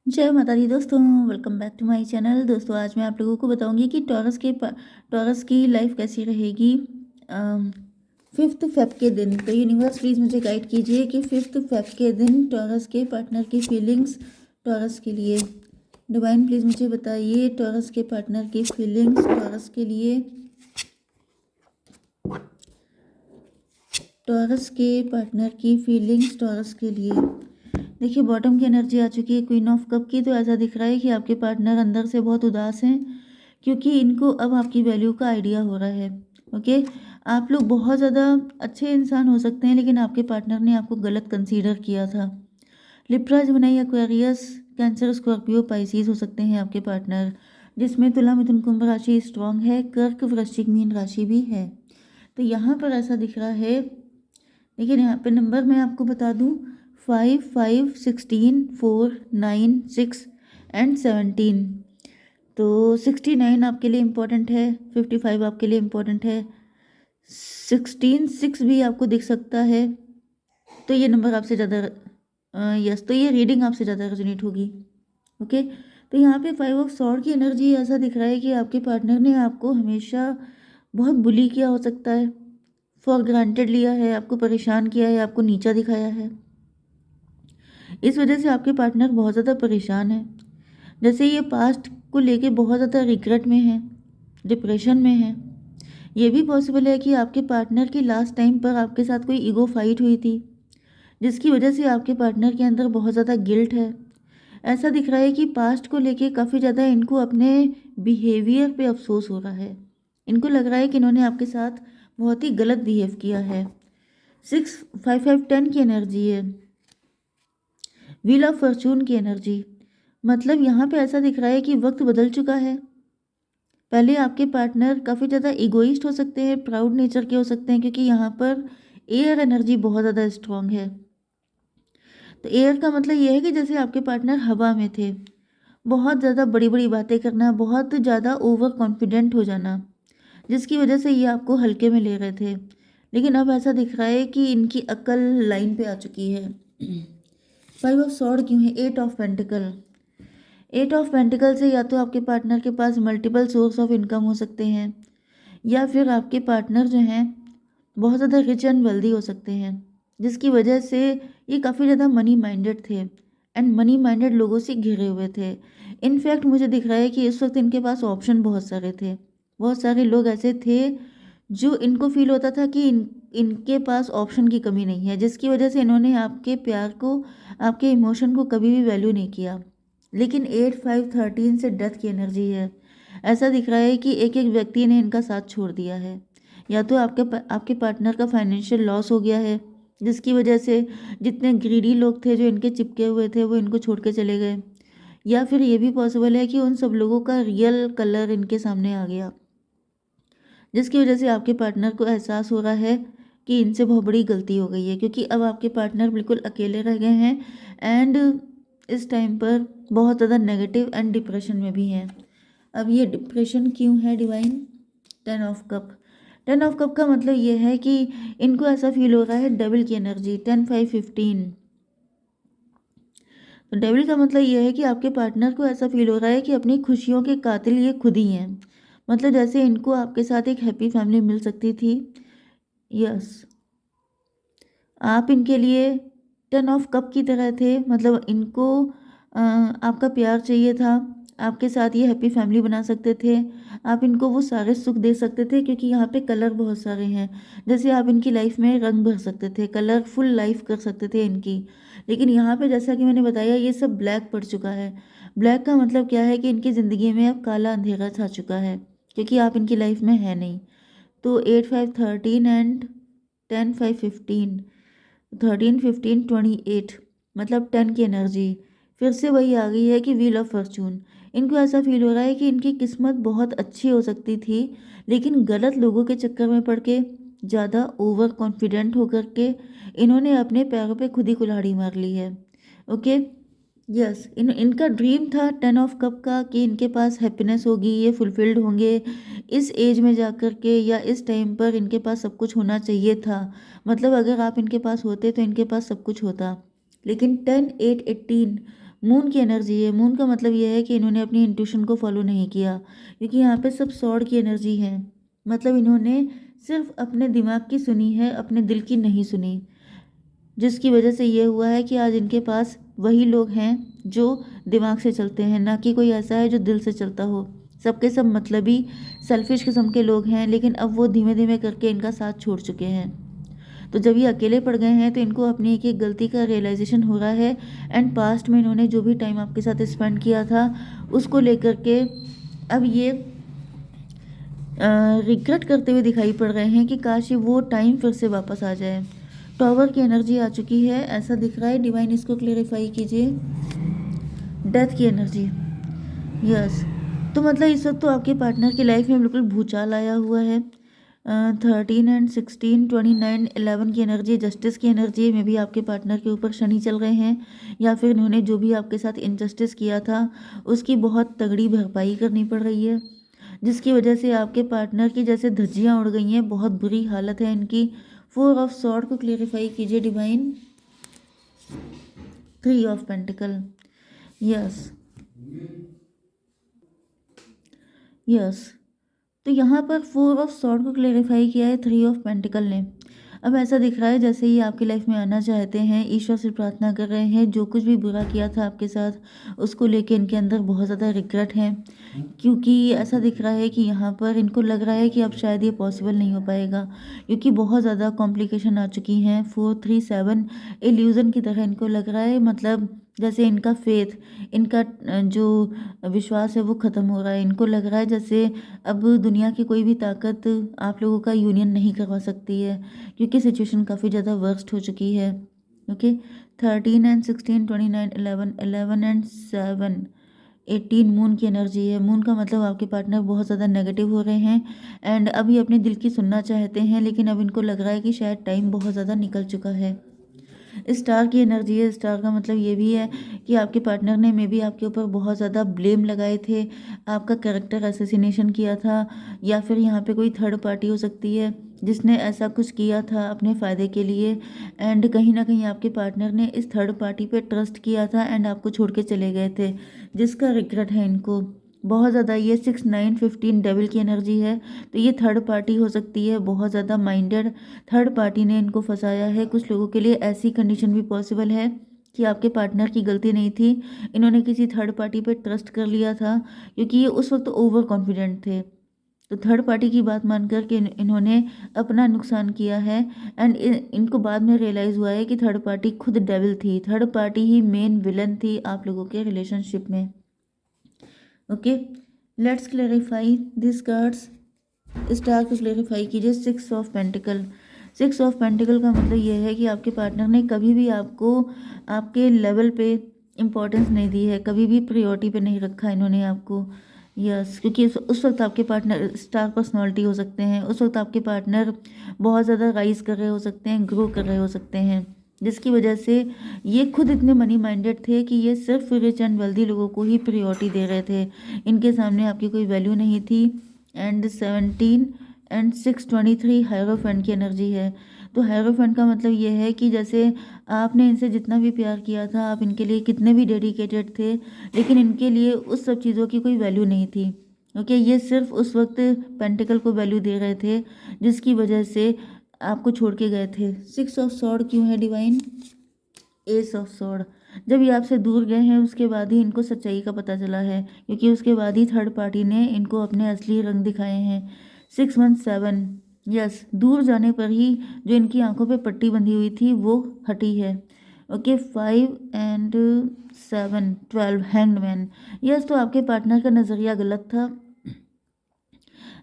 जय माता दी दोस्तों, welcome back to my channel. दोस्तों आज मैं आप लोगों को बताऊंगी कि टॉरस की लाइफ कैसी रहेगी 5 फेब के दिन। तो यूनिवर्स प्लीज़ मुझे गाइड कीजिए कि 5 फेब के दिन टॉरस के पार्टनर की फीलिंग्स टॉरस के लिए। डिवाइन प्लीज़ मुझे बताइए टॉरस के पार्टनर की फीलिंग्स टॉरस के लिए। टॉरस के पार्टनर की फीलिंग्स टॉरस के लिए। देखिए बॉटम की एनर्जी आ चुकी है क्वीन ऑफ कप की। तो ऐसा दिख रहा है कि आपके पार्टनर अंदर से बहुत उदास हैं क्योंकि इनको अब आपकी वैल्यू का आइडिया हो रहा है। ओके, आप लोग बहुत ज़्यादा अच्छे इंसान हो सकते हैं लेकिन आपके पार्टनर ने आपको गलत कंसीडर किया था। Libra, Gemini, Aquarius, cancer, Scorpio, Pisces हो सकते हैं आपके पार्टनर, जिसमें तुला, मिथुन, कुंभ राशि स्ट्रांग है, कर्क, वृश्चिक, मीन राशि भी है। तो यहाँ पर ऐसा दिख रहा है। देखिए यहाँ पे नंबर मैं आपको बता दूँ 5, 5, 16, 4, 9, 6 एंड 17। तो 69 आपके लिए इम्पोर्टेंट है, 55 आपके लिए इम्पोर्टेंट है, 16, 6 भी आपको दिख सकता है। तो ये नंबर आपसे ज़्यादा यस, तो ये रीडिंग आपसे ज़्यादा रेजोनेट होगी। ओके, तो यहाँ पे 5 ऑफ सॉर्ड की एनर्जी ऐसा दिख रहा है कि आपके पार्टनर ने आपको हमेशा बहुत बुली किया हो सकता है, फॉर ग्रांटेड लिया है, आपको परेशान किया है, आपको नीचा दिखाया है। इस वजह से आपके पार्टनर बहुत ज़्यादा परेशान है। जैसे ये पास्ट को लेके बहुत ज़्यादा रिग्रेट में है, डिप्रेशन में है। ये भी पॉसिबल है कि आपके पार्टनर की लास्ट टाइम पर आपके साथ कोई ईगो फाइट हुई थी जिसकी वजह से आपके पार्टनर के अंदर बहुत ज़्यादा गिल्ट है। ऐसा दिख रहा है कि पास्ट को लेके काफ़ी ज़्यादा इनको अपने बिहेवियर पे अफसोस हो रहा है। इनको लग रहा है कि इन्होंने आपके साथ बहुत ही गलत बिहेव किया है। 6, 5, 5, 10 की एनर्जी है, व्हील ऑफ फॉर्चून की एनर्जी। मतलब यहाँ पे ऐसा दिख रहा है कि वक्त बदल चुका है। पहले आपके पार्टनर काफ़ी ज़्यादा इगोइस्ट हो सकते हैं, प्राउड नेचर के हो सकते हैं, क्योंकि यहाँ पर एयर एनर्जी बहुत ज़्यादा स्ट्रांग है। तो एयर का मतलब ये है कि जैसे आपके पार्टनर हवा में थे, बहुत ज़्यादा बड़ी बड़ी बातें करना, बहुत ज़्यादा ओवर कॉन्फिडेंट हो जाना, जिसकी वजह से ये आपको हल्के में ले रहे थे। लेकिन अब ऐसा दिख रहा है कि इनकी अकल लाइन पे आ चुकी है। 5 ऑफ सॉर्ड क्यों है? 8 ऑफ पेंटिकल। 8 ऑफ पेंटिकल से या तो आपके पार्टनर के पास मल्टीपल सोर्स ऑफ इनकम हो सकते हैं, या फिर आपके पार्टनर जो हैं बहुत ज़्यादा रिच एंड वेल्दी हो सकते हैं, जिसकी वजह से ये काफ़ी ज़्यादा मनी माइंडेड थे एंड मनी माइंडेड लोगों से घिरे हुए थे। इनफैक्ट मुझे दिख रहा है कि इस वक्त इनके पास ऑप्शन बहुत सारे थे। बहुत सारे लोग ऐसे थे जो इनको फील होता था कि इनके पास ऑप्शन की कमी नहीं है, जिसकी वजह से इन्होंने आपके प्यार को, आपके इमोशन को कभी भी वैल्यू नहीं किया। लेकिन 8, 5, 13 से डेथ की एनर्जी है। ऐसा दिख रहा है कि एक एक व्यक्ति ने इनका साथ छोड़ दिया है, या तो आपके पार्टनर का फाइनेंशियल लॉस हो गया है, जिसकी वजह से जितने ग्रीडी लोग थे जो इनके चिपके हुए थे वो इनको छोड़ के चले गए, या फिर ये भी पॉसिबल है कि उन सब लोगों का रियल कलर इनके सामने आ गया, जिसकी वजह से आपके पार्टनर को एहसास हो रहा है कि इनसे बहुत बड़ी गलती हो गई है, क्योंकि अब आपके पार्टनर बिल्कुल अकेले रह गए हैं एंड इस टाइम पर बहुत ज़्यादा नेगेटिव एंड डिप्रेशन में भी हैं। अब ये डिप्रेशन क्यों है divine? 10 of cup. 10 of cup का मतलब ये है कि इनको ऐसा फील हो रहा है डेविल की एनर्जी। 10, 5, 15। तो डेविल का मतलब ये है कि आपके पार्टनर को ऐसा फील हो रहा है कि अपनी खुशियों के कातिल ये खुद ही हैं। मतलब जैसे इनको आपके साथ एक हैप्पी फैमिली मिल सकती थी। यस, आप इनके लिए 10 ऑफ कप की तरह थे। मतलब इनको आपका प्यार चाहिए था, आपके साथ ये हैप्पी फैमिली बना सकते थे, आप इनको वो सारे सुख दे सकते थे, क्योंकि यहाँ पे कलर बहुत सारे हैं। जैसे आप इनकी लाइफ में रंग भर सकते थे, कलरफुल लाइफ कर सकते थे इनकी। लेकिन यहाँ पे जैसा कि मैंने बताया ये सब ब्लैक पड़ चुका है। ब्लैक का मतलब क्या है कि इनकी ज़िंदगी में अब काला अंधेरा छा चुका है, क्योंकि आप इनकी लाइफ में है नहीं। तो 8, 5, 13 एंड 10, 5, 15, 13, 15, 28, मतलब 10 की एनर्जी फिर से वही आ गई है कि व्हील ऑफ फॉर्चून। इनको ऐसा फील हो रहा है कि इनकी किस्मत बहुत अच्छी हो सकती थी, लेकिन गलत लोगों के चक्कर में पड़ के, ज़्यादा ओवर कॉन्फिडेंट होकर के इन्होंने अपने पैरों पे खुद ही कुल्हाड़ी मार ली है। ओके, यस, इनका ड्रीम था 10 ऑफ कप का कि इनके पास हैप्पीनेस होगी, ये फुलफिल्ड होंगे। इस एज में जाकर के या इस टाइम पर इनके पास सब कुछ होना चाहिए था। मतलब अगर आप इनके पास होते तो इनके पास सब कुछ होता। लेकिन 10, 8, 18 मून की एनर्जी है। मून का मतलब ये है कि इन्होंने अपनी इंट्यूशन को फॉलो नहीं किया, क्योंकि यहाँ पे सब सॉर्ड की एनर्जी है। मतलब इन्होंने सिर्फ अपने दिमाग की सुनी है, अपने दिल की नहीं सुनी, जिसकी वजह से ये हुआ है कि आज इनके पास वही लोग हैं जो दिमाग से चलते हैं, ना कि कोई ऐसा है जो दिल से चलता हो। सबके सब मतलबी सेल्फिश किस्म के लोग हैं, लेकिन अब वो धीमे धीमे करके इनका साथ छोड़ चुके हैं। तो जब ये अकेले पड़ गए हैं तो इनको अपनी एक एक गलती का रियलाइजेशन हो रहा है। एंड पास्ट में इन्होंने जो भी टाइम आपके साथ स्पेंड किया था उसको लेकर के अब ये रिग्रेट करते हुए दिखाई पड़ रहे हैं कि काश ये वो टाइम फिर से वापस आ जाए। टॉवर की एनर्जी आ चुकी है, ऐसा दिख रहा है। डिवाइन इसको क्लेरिफाई कीजिए। डेथ की एनर्जी, यस। तो मतलब इस वक्त तो आपके पार्टनर की लाइफ में बिल्कुल भूचाल आया हुआ है। 13 एंड 16, 29, 11 की एनर्जी, जस्टिस की एनर्जी में भी आपके पार्टनर के ऊपर शनि चल रहे हैं, या फिर इन्होंने जो भी आपके साथ इनजस्टिस किया था उसकी बहुत तगड़ी भरपाई करनी पड़ रही है, जिसकी वजह से आपके पार्टनर की जैसे धज्जियां उड़ गई हैं, बहुत बुरी हालत है इनकी। 4 ऑफ सॉर्ड को क्लेरिफाई कीजिए divine. 3 of pentacle, yes yes. तो यहाँ पर 4 ऑफ सॉर्ड को क्लेरिफाई किया है 3 ऑफ पेंटिकल ने। अब ऐसा दिख रहा है जैसे ये आपकी लाइफ में आना चाहते हैं, ईश्वर से प्रार्थना कर रहे हैं, जो कुछ भी बुरा किया था आपके साथ उसको लेके इनके अंदर बहुत ज़्यादा रिग्रेट है, क्योंकि ऐसा दिख रहा है कि यहाँ पर इनको लग रहा है कि अब शायद ये पॉसिबल नहीं हो पाएगा, क्योंकि बहुत ज़्यादा कॉम्प्लिकेशन आ चुकी हैं। 4, 3, 7 इल्यूज़न की तरह इनको लग रहा है, मतलब जैसे इनका फेथ, इनका जो विश्वास है वो ख़त्म हो रहा है। इनको लग रहा है जैसे अब दुनिया की कोई भी ताकत आप लोगों का यूनियन नहीं करवा सकती है, क्योंकि सिचुएशन काफ़ी ज़्यादा वर्स्ट हो चुकी है। ओके, 13 एंड 16, 29, 11, 11 एंड 7, 18 मून की एनर्जी है। मून का मतलब आपके पार्टनर बहुत ज़्यादा नेगेटिव हो रहे हैं, एंड अभी अपने दिल की सुनना चाहते हैं, लेकिन अब इनको लग रहा है कि शायद टाइम बहुत ज़्यादा निकल चुका है। स्टार की एनर्जी है। स्टार का मतलब ये भी है कि आपके पार्टनर ने मे बी आपके ऊपर बहुत ज़्यादा ब्लेम लगाए थे, आपका कैरेक्टर असैसिनेशन किया था, या फिर यहाँ पे कोई थर्ड पार्टी हो सकती है जिसने ऐसा कुछ किया था अपने फ़ायदे के लिए, एंड कहीं ना कहीं आपके पार्टनर ने इस थर्ड पार्टी पे ट्रस्ट किया था एंड आपको छोड़ के चले गए थे, जिसका रिग्रेट है इनको बहुत ज़्यादा। ये 6, 9, 15 डेविल की एनर्जी है, तो ये थर्ड पार्टी हो सकती है, बहुत ज़्यादा माइंडेड थर्ड पार्टी ने इनको फंसाया है। कुछ लोगों के लिए ऐसी कंडीशन भी पॉसिबल है कि आपके पार्टनर की गलती नहीं थी, इन्होंने किसी थर्ड पार्टी पे ट्रस्ट कर लिया था, क्योंकि ये उस वक्त ओवर कॉन्फिडेंट थे। तो थर्ड पार्टी की बात मान कर के इन्होंने अपना नुकसान किया है, एंड इनको बाद में रियलाइज़ हुआ है कि थर्ड पार्टी खुद डेविल थी, थर्ड पार्टी ही मेन विलन थी आप लोगों के रिलेशनशिप में। Okay, let's clarify this cards. Star को क्लेरिफाई कीजिए। 6 ऑफ पेंटिकल। 6 ऑफ पेंटिकल का मतलब ये है कि आपके पार्टनर ने कभी भी आपको आपके लेवल पे इम्पोर्टेंस नहीं दी है, कभी भी प्रायोरिटी पे नहीं रखा इन्होंने आपको। यस, क्योंकि उस वक्त आपके पार्टनर स्टार पर्सनालिटी हो सकते हैं, उस वक्त आपके पार्टनर बहुत ज़्यादा राइज कर रहे हो सकते हैं, ग्रो कर रहे हो सकते हैं, जिसकी वजह से ये खुद इतने मनी माइंडेड थे कि ये सिर्फ रिच एंड वेल्दी लोगों को ही प्रायोरिटी दे रहे थे, इनके सामने आपकी कोई वैल्यू नहीं थी। एंड 17 एंड 6, 23 हायरोफेंट की एनर्जी है। तो हायरोफेंट का मतलब ये है कि जैसे आपने इनसे जितना भी प्यार किया था, आप इनके लिए कितने भी डेडिकेटेड थे, लेकिन इनके लिए उस सब चीज़ों की कोई वैल्यू नहीं थी। ओके, ये सिर्फ उस वक्त पेंटिकल को वैल्यू दे रहे थे, जिसकी वजह से आपको छोड़ के गए थे। 6 ऑफ सॉर्ड क्यों है डिवाइन? S of sword. जब ये आपसे दूर गए हैं उसके बाद ही इनको सच्चाई का पता चला है, क्योंकि उसके बाद ही थर्ड पार्टी ने इनको अपने असली रंग दिखाए हैं। 6, 1, 7, यस, दूर जाने पर ही जो इनकी आंखों पे पट्टी बंधी हुई थी वो हटी है। Okay, 5 and 7, 12 hanged man. Yes, तो आपके पार्टनर का नज़रिया गलत था,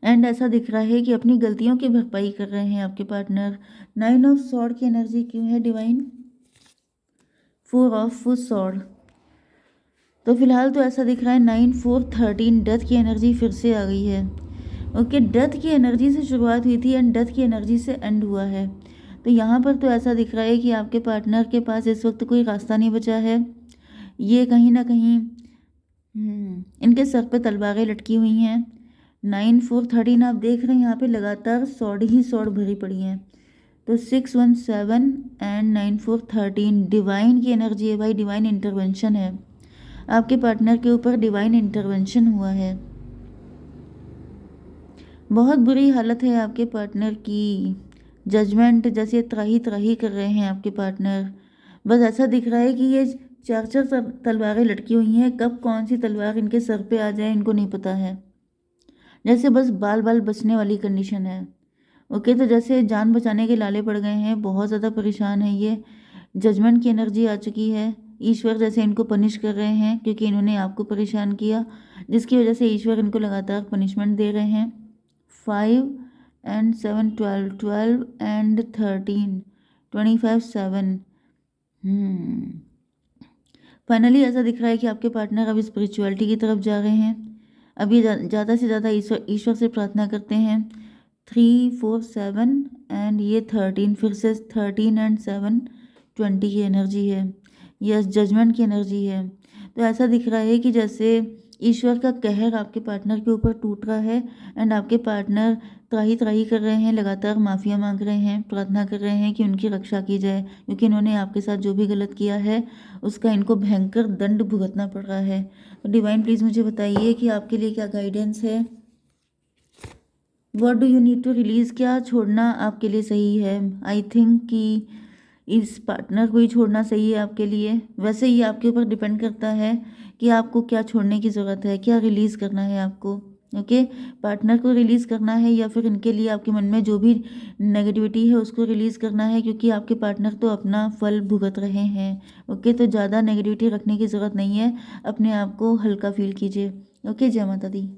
एंड ऐसा दिख रहा है कि अपनी गलतियों की भरपाई कर रहे हैं आपके पार्टनर। 9 ऑफ सॉर्ड की एनर्जी क्यों है डिवाइन? 4 of sword. तो फिलहाल तो ऐसा दिख रहा है 9, 4, 13 डेथ की एनर्जी फिर से आ गई है। ओके, डेथ की एनर्जी से शुरुआत हुई थी एंड डेथ की एनर्जी से एंड हुआ है। तो यहाँ पर तो ऐसा दिख रहा है कि आपके पार्टनर के पास इस वक्त कोई रास्ता नहीं बचा है। ये कहीं ना कहीं इनके सर पे तलवारें लटकी हुई हैं। 9, 4, 13 आप देख रहे हैं यहाँ पे लगातार सॉर्ड ही सॉर्ड भरी पड़ी हैं। तो 6, 1, 7 एंड 9, 4, 13 डिवाइन की एनर्जी है भाई, डिवाइन इंटरवेंशन है। आपके पार्टनर के ऊपर डिवाइन इंटरवेंशन हुआ है। बहुत बुरी हालत है आपके पार्टनर की। जजमेंट जैसे त्राही त्राही कर रहे हैं आपके पार्टनर। बस ऐसा दिख रहा है कि ये चार चार तलवारें लटकी हुई हैं, कब कौन सी तलवार इनके सर पे आ जाए इनको नहीं पता है। जैसे बस बाल बाल बचने वाली कंडीशन है। ओके, तो जैसे जान बचाने के लाले पड़ गए हैं, बहुत ज़्यादा परेशान है ये। जजमेंट की एनर्जी आ चुकी है। ईश्वर जैसे इनको पनिश कर रहे हैं क्योंकि इन्होंने आपको परेशान किया, जिसकी वजह से ईश्वर इनको लगातार पनिशमेंट दे रहे हैं। 5 एंड 7 12 12 एंड 13 25 7। फाइनली ऐसा दिख रहा है कि आपके पार्टनर अभी स्पिरिचुअलिटी की तरफ जा रहे हैं। अभी ज़्यादा से ज़्यादा ईश्वर से प्रार्थना करते हैं। 3 4 7 एंड ये 13, फिर से 13 एंड 7 20 की एनर्जी है। यस, जजमेंट की एनर्जी है। तो ऐसा दिख रहा है कि जैसे ईश्वर का कहर आपके पार्टनर के ऊपर टूट रहा है एंड आपके पार्टनर त्राही त्राही कर रहे हैं, लगातार माफ़िया मांग रहे हैं, प्रार्थना कर रहे हैं कि उनकी रक्षा की जाए, क्योंकि इन्होंने आपके साथ जो भी गलत किया है उसका इनको भयंकर दंड भुगतना पड़ रहा है। तो डिवाइन प्लीज़ मुझे बताइए कि आपके लिए क्या गाइडेंस है। What do you need to release, क्या छोड़ना आपके लिए सही है। आई थिंक कि इस पार्टनर को ही छोड़ना सही है आपके लिए। वैसे ये आपके ऊपर डिपेंड करता है कि आपको क्या छोड़ने की ज़रूरत है, क्या रिलीज़ करना है आपको। ओके, पार्टनर को रिलीज़ करना है या फिर इनके लिए आपके मन में जो भी नेगेटिविटी है उसको रिलीज़ करना है, क्योंकि आपके पार्टनर तो अपना फल भुगत रहे हैं। ओके, तो ज़्यादा नेगेटिविटी रखने की ज़रूरत नहीं है, अपने आप को हल्का फील कीजिए। ओके, जय माता दी।